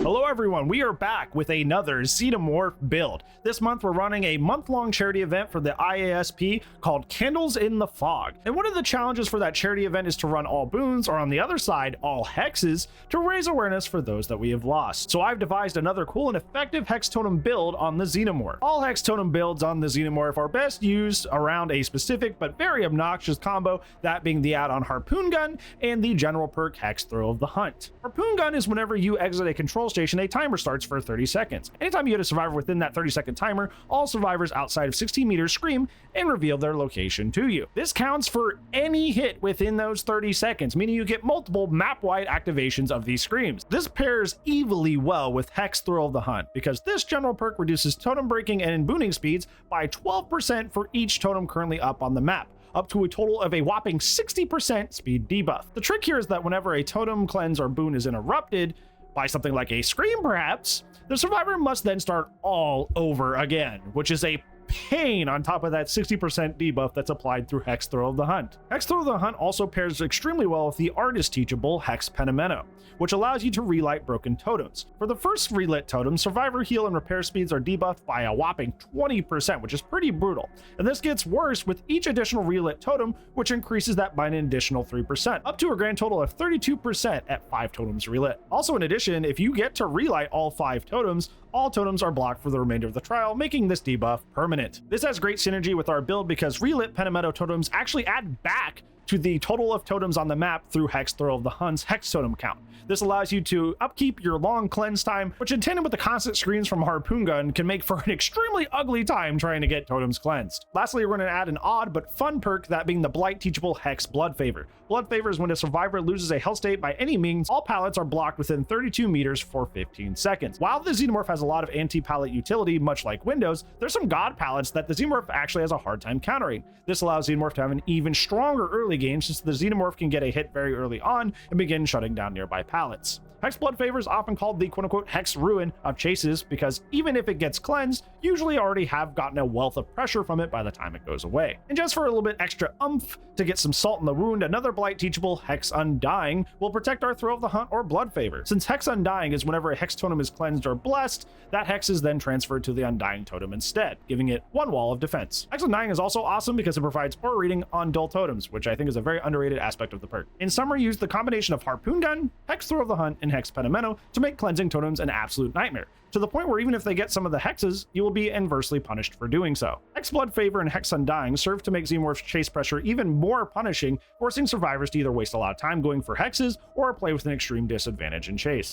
Hello everyone, we are back with another Xenomorph build. This month we're running a month-long charity event for the IASP called Candles in the Fog. And one of the challenges for that charity event is to run all boons, or on the other side, all hexes, to raise awareness for those that we have lost. So I've devised another cool and effective hex totem build on the Xenomorph. All hex totem builds on the Xenomorph are best used around a specific but very obnoxious combo, that being the add-on Harpoon Gun and the general perk Hex Thrill of the Hunt. Harpoon Gun is whenever you exit a control station, a timer starts for 30 seconds. Anytime you hit a survivor within that 30-second timer, all survivors outside of 16 meters scream and reveal their location to you. This counts for any hit within those 30 seconds, meaning you get multiple map-wide activations of these screams. This pairs evilly well with Hex Thrill of the Hunt, because this general perk reduces totem breaking and booning speeds by 12% for each totem currently up on the map, up to a total of a whopping 60% speed debuff. The trick here is that whenever a totem cleanse or boon is interrupted by something like a scream perhaps, the survivor must then start all over again, which is a pain on top of that 60% debuff that's applied through Hex Thrill of the Hunt. Hex Thrill of the Hunt also pairs extremely well with the artist teachable Hex Penimento, which allows you to relight broken totems. For the first relit totem, survivor heal and repair speeds are debuffed by a whopping 20%, which is pretty brutal. And this gets worse with each additional relit totem, which increases that by an additional 3%, up to a grand total of 32% at 5 totems relit. Also, in addition, if you get to relight all 5 totems, all totems are blocked for the remainder of the trial, making this debuff permanent. This has great synergy with our build because relit Penimento totems actually add back to the total of totems on the map through Hex Thrill of the Hunt's hex totem count. This allows you to upkeep your long cleanse time, which in tandem with the constant screens from Harpoon Gun can make for an extremely ugly time trying to get totems cleansed. Lastly, we're going to add an odd but fun perk, that being the Blight teachable Hex Blood Favor. Blood Favor is when a survivor loses a health state by any means, all pallets are blocked within 32 meters for 15 seconds. While the Xenomorph has a lot of anti-pallet utility, much like Windows, there's some god pallets that the Xenomorph actually has a hard time countering. This allows Xenomorph to have an even stronger early game, since the Xenomorph can get a hit very early on and begin shutting down nearby pallets. Hex Blood Favor is often called the quote-unquote Hex Ruin of chases, because even if it gets cleansed, usually already have gotten a wealth of pressure from it by the time it goes away. And just for a little bit extra oomph to get some salt in the wound, another Blight teachable Hex Undying will protect our Thrill of the Hunt or Blood Favor. Since Hex Undying is whenever a Hex totem is cleansed or blessed, that Hex is then transferred to the Undying totem instead, giving it one wall of defense. Hex Undying is also awesome because it provides aura reading on dull totems, which I think is a very underrated aspect of the perk. In summary, use the combination of Harpoon Gun, Hex Thrill of the Hunt, and Hex Penimento to make cleansing totems an absolute nightmare, to the point where even if they get some of the hexes, you will be inversely punished for doing so. Hex Blood Favor and Hex Undying serve to make Xenomorph's chase pressure even more punishing, forcing survivors to either waste a lot of time going for hexes or play with an extreme disadvantage in chase.